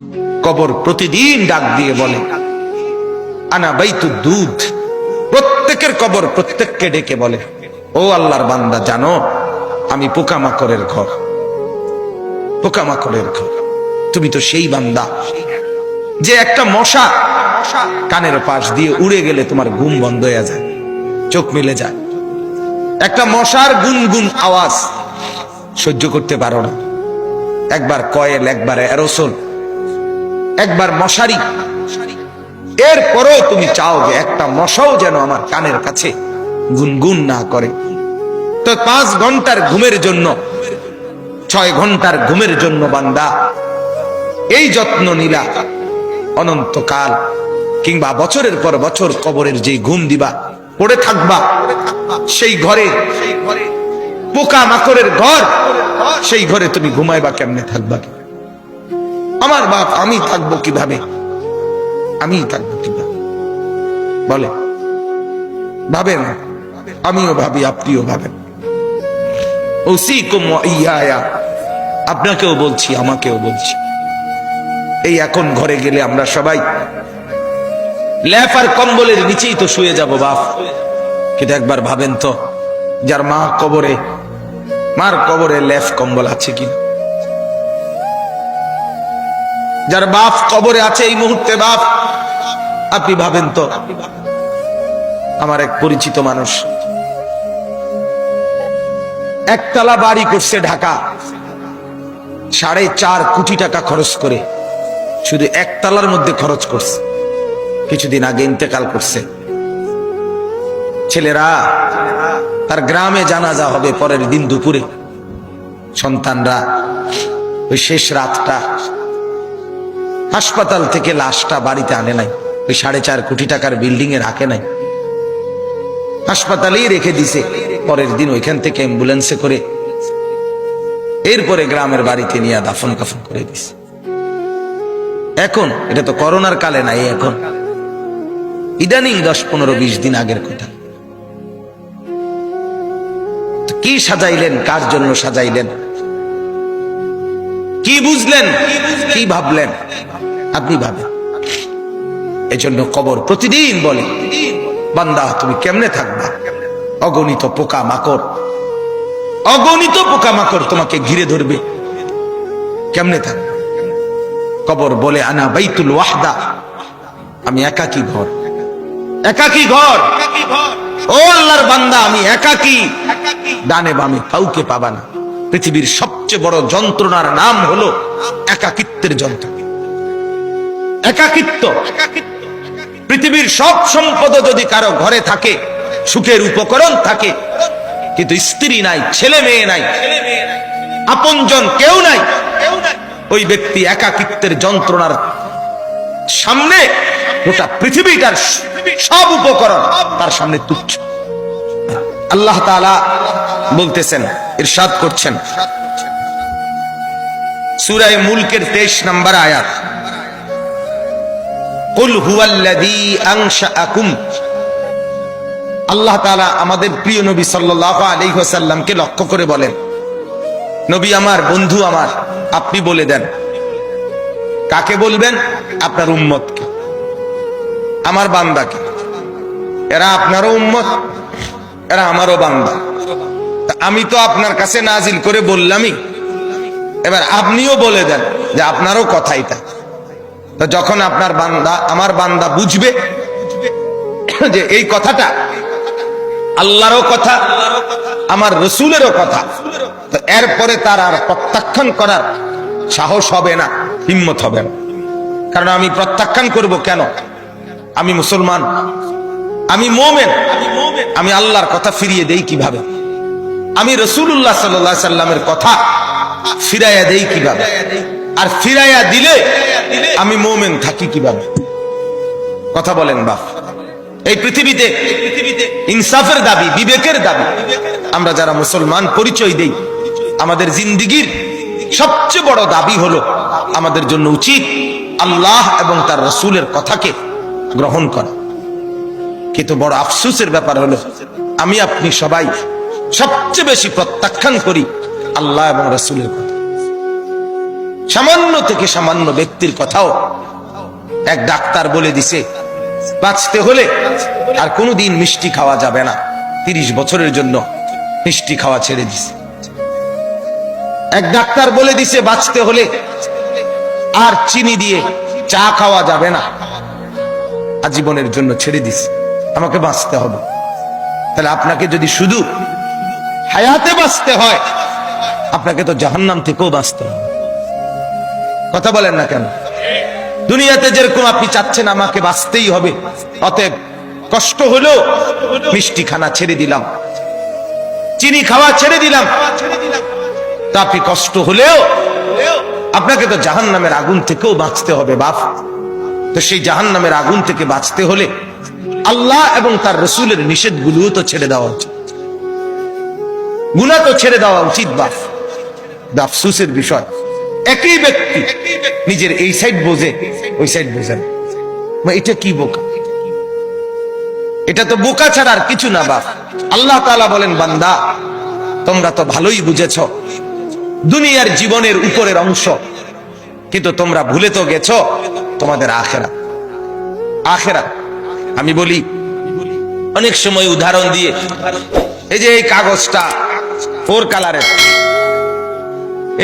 কবর প্রতিদিন ডাক দিয়ে বলে আনা বাইতুদ দুধ। প্রত্যেকের কবর প্রত্যেককে ডেকে বলে, ও আল্লাহর বান্দা, জানো আমি পোকামাকড়ের ঘর, পোকামাকড়ের ঘর। তুমি তো সেই বান্দা যে একটা মশা কানের পাশ দিয়ে উড়ে গেলে তোমার ঘুম বন্ধ হয়ে যায়, চোখ মিলে যায়। একটা মশার গুনগুন আওয়াজ সহ্য করতে পারো না। একবার কয়েল, একবার অ্যারোসোল, একবার মশারি, এরপরও তুমি চাও যে একটা মশাও যেন আমার কানের কাছে গুনগুন না করে। তো 5 ঘন্টার ঘুমের জন্য, 6 ঘন্টার ঘুমের জন্য বান্দা এই যত্ন নিলা, অনন্তকাল কিংবা বছরের পর বছর কবরের যে ঘুম দিবা, পড়ে থাকবা সেই ঘরে, পোকা মাকড়ের ঘর, সেই ঘরে তুমি ঘুমাইবা কেমনে, থাকবা? আমার বাপ, আমি থাকবো কিভাবে? আমি থাকবো কিভাবে বলে? ভাবেন, আমিও ভাবি, আপনিও ভাবেন। উসিকুম ওয়া ইয়া, আপনাকেও বলছি, আমাকেও বলছি। এই এখন ঘরে গেলে আমরা সবাই ল্যাপ আর কম্বলের নিচেই তো শুয়ে যাব বাপ। কিন্তু একবার ভাবেন তো, যার মা কবরে, মার কবরে ল্যাপ কম্বল আছে কিনা? যার বাপ কবরে আছে এই মুহূর্তে, বাপ আপনি ভাবেন তো। আমার এক পরিচিত মানুষ একতলা বাড়ি করছে ঢাকা, 4.5 কোটি টাকা খরচ করে, শুধু একতলার মধ্যে খরচ করছে। কিছুদিন আগে ইন্তেকাল করছে। ছেলেরা, তার গ্রামে জানাজা হবে পরের দিন দুপুরে। সন্তানরা ওই শেষ রাতটা হাসপাতাল থেকে লাশটা বাড়িতে আনে নাই, ওই 4.5 কোটি টাকার বিল্ডিং এ রাখে নাই, হাসপাতালেই রেখে দিছে। পরের দিন ওইখান থেকে অ্যাম্বুলেন্সে করে এরপরে গ্রামের বাড়িতে নিয়ে দাফন কাফন করে দিছে। এখন এটা তো করোনার কালে নাই, এখন ইদানিং 10, 15, 20 দিন আগের কথা। কি সাজাইলেন, কার জন্য সাজাইলেন, কি বুঝলেন, কি ভাবলেন? আপনি ভাবেন। এজন্য কবর প্রতিদিন বলে, বান্দা তুমি কেমনে থাকবা? অগণিত পোকা মাকড়, অগণিত পোকা মাকড় তোমাকে ঘিরে ধরবে, কেমনে থাকবে? কবর বলে আনা বাইতুল ওয়াহদা, আমি একাকী ঘর, একাকী ঘর। ও আল্লাহর বান্দা, আমি একাকী, ডানে বামে কাউকে পাবা না। পৃথিবীর সবচেয়ে বড় যন্ত্রণার নাম হলো একাকিত্বের যন্ত্রণা, একাকিত্ব। পৃথিবীর সব সম্পদ যদি কারো ঘরে থাকে, সুখের উপকরণ থাকে, কিন্তু স্ত্রী নাই, ছেলে মেয়ে নাই, আপনজন কেউ নাই, ওই ব্যক্তি একাকিত্বের যন্ত্রণার সামনে গোটা পৃথিবীটার সব উপকরণ তার সামনে তুচ্ছ। আল্লাহ তাআলা বলতেছেন, ইরশাদ করছেন সূরা মুলকের 23 নম্বর আয়াত, কুল হুয়াল্লাযী আনশাআকুম। আল্লাহ তাআলা আমাদের প্রিয় নবী সাল্লাল্লাহু আলাইহি ওয়াসাল্লামকে লক্ষ্য করে বলেন, নবী আমার, বন্ধু আমার, আপনি বলে দেন। কাকে বলবেন? আপনার উম্মতকে, আমার বান্দাকে। এরা আপনারও উম্মত, এরা আমারও বান্দা। আমি তো আপনার কাছে নাজিল করে বললামই, এবার আপনিও বলে দেন যে আপনারও কথা এটা। তো যখন আপনার বান্দা, আমার বান্দা বুঝবে যে এই কথাটা আল্লাহরও কথা, আমার রসুলেরও কথা, তো এরপরে তার আর প্রত্যাখ্যান করার সাহস হবে না, হিম্মত হবে না। কারণ আমি প্রত্যাখ্যান করব কেন? আমি মুসলমান, আমি মুমিন, আমি আল্লাহর কথা ফিরিয়ে দেই কিভাবে? আমি রাসূলুল্লাহ সাল্লাল্লাহু আলাইহি সাল্লামের কথা ফিরাইয়া দেই কিভাবে? আর ফিরাইয়া দিলে আমি মুমিন থাকি কিভাবে? কথা বলেন বাপ। এই পৃথিবীতে ইনসাফের দাবি, বিবেকের দাবি, আমরা যারা মুসলমান পরিচয় দেই, আমাদের জিন্দেগীর সবচেয়ে বড় দাবি হলো আমাদের জন্য উচিত আল্লাহ এবং তার রাসূলের কথাকে গ্রহণ করা। কিন্তু বড় আফসোসের ব্যাপার হলো আমি আপনি সবাই সবচেয়ে বেশি প্রত্যাখ্যান করি আল্লাহ এবং রাসূলের কথা। সামান্য থেকে সামান্য ব্যক্তির কথাও এক ডাক্তার বলে দিছে বাঁচতে হলে আর কোনোদিন মিষ্টি খাওয়া যাবে না, 30 বছরের জন্য মিষ্টি খাওয়া ছেড়ে দিছে। এক ডাক্তার বলে দিছে বাঁচতে হলে আর চিনি দিয়ে চা খাওয়া যাবে না, আজীবনের জন্য ছেড়ে দিছে। আমাকে বাঁচতে হবে। তাহলে আপনাকে যদি শুধু হায়াতে বাঁচতে হয়, আপনাকে তো জাহান্নাম থেকেও বাঁচতে হবে। কথা বলেন না কেন? দুনিয়াতে যেরকম আপনি চাচ্ছেন আমাকে বাঁচতেই হবে, অতএব কষ্ট হলেও মিষ্টি খানা ছেড়ে দিলাম, চিনি খাওয়া ছেড়ে দিলাম, তা আপনি কষ্ট হলেও আপনাকে তো জাহান্নামের আগুন থেকেও বাঁচতে হবে বাপ। তো সেই জাহান্নামের আগুন থেকে বাঁচতে হলে আল্লাহ এবং তার রসুলের নিষেধগুলোও তো ছেড়ে দেওয়া উচিত, গুনাহ তো ছেড়ে দেওয়া উচিত বাপ। আফসোসের বিষয়, একই ব্যক্তি নিজের এই সাইড বোঝে, ওই সাইড বোঝেন। এটা কি বোকা? এটা তো বোকা ছাড়া আর কিছু না বাপ। আল্লাহ তাআলা বলেন, বান্দা তোমরা তো ভালোই বুঝেছ দুনিয়ার জীবনের উপরের অংশ, কিন্তু তোমরা ভুলে তো গেছো তোমাদের আখিরাত। আখিরাত আমি বলি অনেক সময় উদাহরণ দিয়ে, এই যে এই কাগজটা 4 কালারের,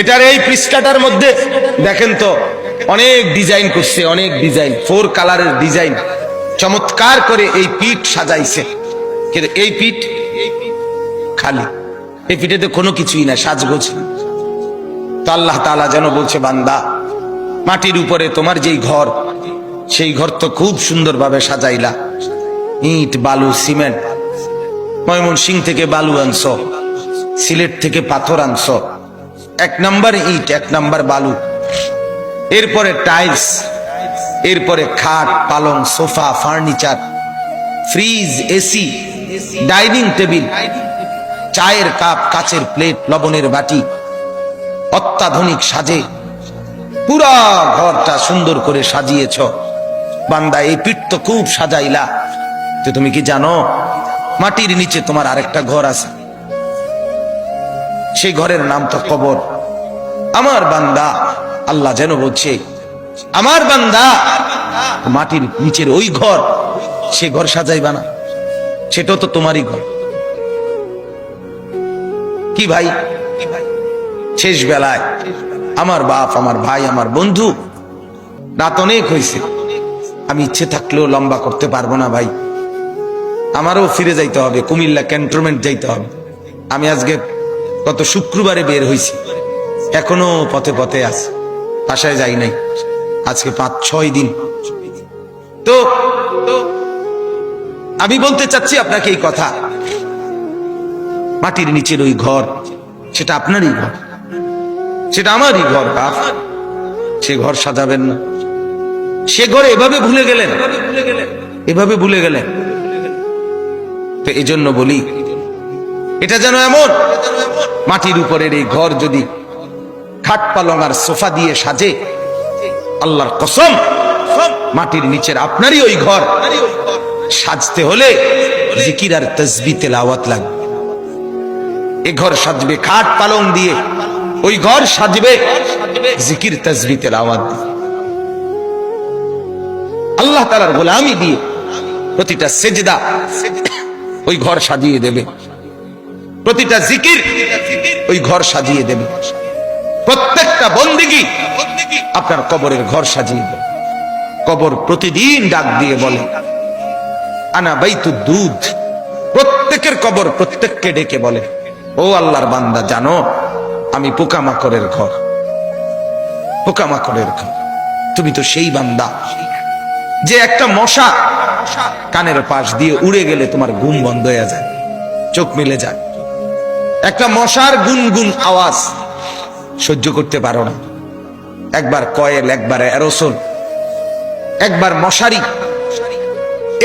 এটার এই পৃষ্ঠাটার মধ্যে দেখেন তো অনেক ডিজাইন করছে, অনেক ডিজাইন, 4 কালারের ডিজাইন, চমৎকার করে এই পিঠ সাজাইছে। কিন্তু এই পিঠ খালি, এই পিঠেতে কোনো কিছুই না, সাজগোজ। তো আল্লাহ তাআলা যেন বলছে, বান্দা মাটির উপরে তোমার যেই ঘর, সেই ঘর তো খুব সুন্দরভাবে সাজাইলা, ইট বালু সিমেন্ট, ময়মনসিংহ থেকে বালু আনছো, সিলেট থেকে পাথর আনছো, 1 নাম্বার ইট 1 নাম্বার বালু, এরপরে টাইলস, এরপরে খাট পালং sofa furniture, fridge AC, dining table, চায়ের কাপ, কাচের প্লেট, লবণের বাটি, অত্যাধুনিক সাজে পুরা ঘরটা সুন্দর করে সাজিয়েছ। বান্দা এই পিঠ তো খুব সাজাইলা, তো তুমি কি জানো মাটির নিচে তোমার আরেকটা ঘর আছে, সেই ঘরের নাম তো কবর। আমার বান্দা, আল্লাহ যেন বলছে, আমার বান্দা মাটির নিচের ওই ঘর, সে ঘর সাজাইবা না, সেটাও তো তোমারই ঘর। কি ভাই, শেষ বেলায় আমার বাপ, আমার ভাই, আমার বন্ধু, রাত অনেক হয়েছে, আমি ইচ্ছে থাকলেও লম্বা করতে পারবো না ভাই, আমারও ফিরে যাইতে হবে, কুমিল্লা ক্যান্টনমেন্ট যাইতে হবে। আমি আজকে গত শুক্রবারে বের হয়েছি, এখনো পথে পথে আছি, বাসায় যাই নাই, আজকে 5-6 দিন। তো আমি বলতে চাচ্ছি আপনাকে এই কথা, মাটির নিচের ওই ঘর, সেটা আপনারই ঘর, সেটা আমারই ঘর বাপ। সে ঘর সাজাবেন না, সে ঘরে এভাবে ভুলে গেলেন, এভাবে ভুলে গেলেন। তো এই জন্য বলি, এটা যেন এমন মাটির উপরের এই ঘর যদি খাট পালং আর সোফা দিয়ে সাজে, আল্লাহর কসম মাটির নিচের আপনারই ওই ঘর সাজতে হলে জিকির আর তাসবিহ তেলাওয়াত লাগবে। এই ঘর সাজবে খাট পালং দিয়ে, ওই ঘর সাজবে জিকির তাসবিহ তেলাওয়াত দিয়ে, আল্লাহ তাআলার গোলামি দিয়ে। প্রতিটা সেজদা ওই ঘর সাজিয়ে দেবে, প্রতিটা জিকির ওই ঘর সাজিয়ে দেবে, প্রত্যেকটা বন্দেগী আপনার কবরের ঘর সাজিয়ে দেবে। কবর প্রতিদিন ডাক দিয়ে বলে, আনা বাইতুদ দুধ। প্রত্যেকের কবর প্রত্যেককে ডেকে বলে, ও আল্লাহর বান্দা জানো আমি পোকামাকড়ের ঘর, পোকামাকড়ের ঘর। তুমি তো সেই বান্দা যে একটা মশা কানের পাশ দিয়ে উড়ে গেলে তোমার ঘুম বন্ধ হয়ে যায়, চোখ মেলে যায়। একটা মশার গুনগুন আওয়াজ সহ্য করতে পারো না, একবার কয়েল, একবার অ্যারোসোল, একবার মশারি,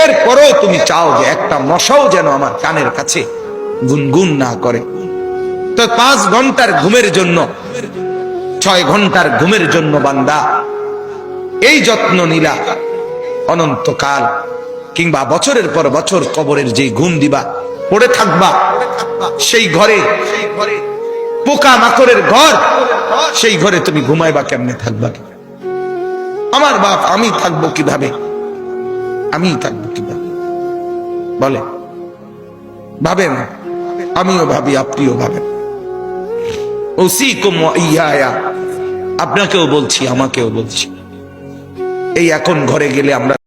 এরপরেও তুমি চাও যে একটা মশাও যেন আমার কানের কাছে গুনগুন না করে। তো 5 ঘন্টার ঘুমের জন্য, 6 ঘন্টার ঘুমের জন্য বান্দা এই যত্ন নিলা, অনন্তকাল কিংবা বছরের পর বছর কবরের যে ঘুম দিবা, পড়ে থাকবা সেই ঘরে, পোকা মাকড়ের ঘর, সেই ঘরে তুমি ঘুমাইবা কেমনে, থাকবা কি? আমার বাপ, আমি থাকবো কিভাবে? আমি থাকবো কিভাবে বলে? ভাবেন, আমিও ভাবি, আপনিও ভাবেন। উসিকুম ওয়া ইয়া, আপনাকেও বলছি, আমাকেও বলছি। এই এখন ঘরে গেলে আমরা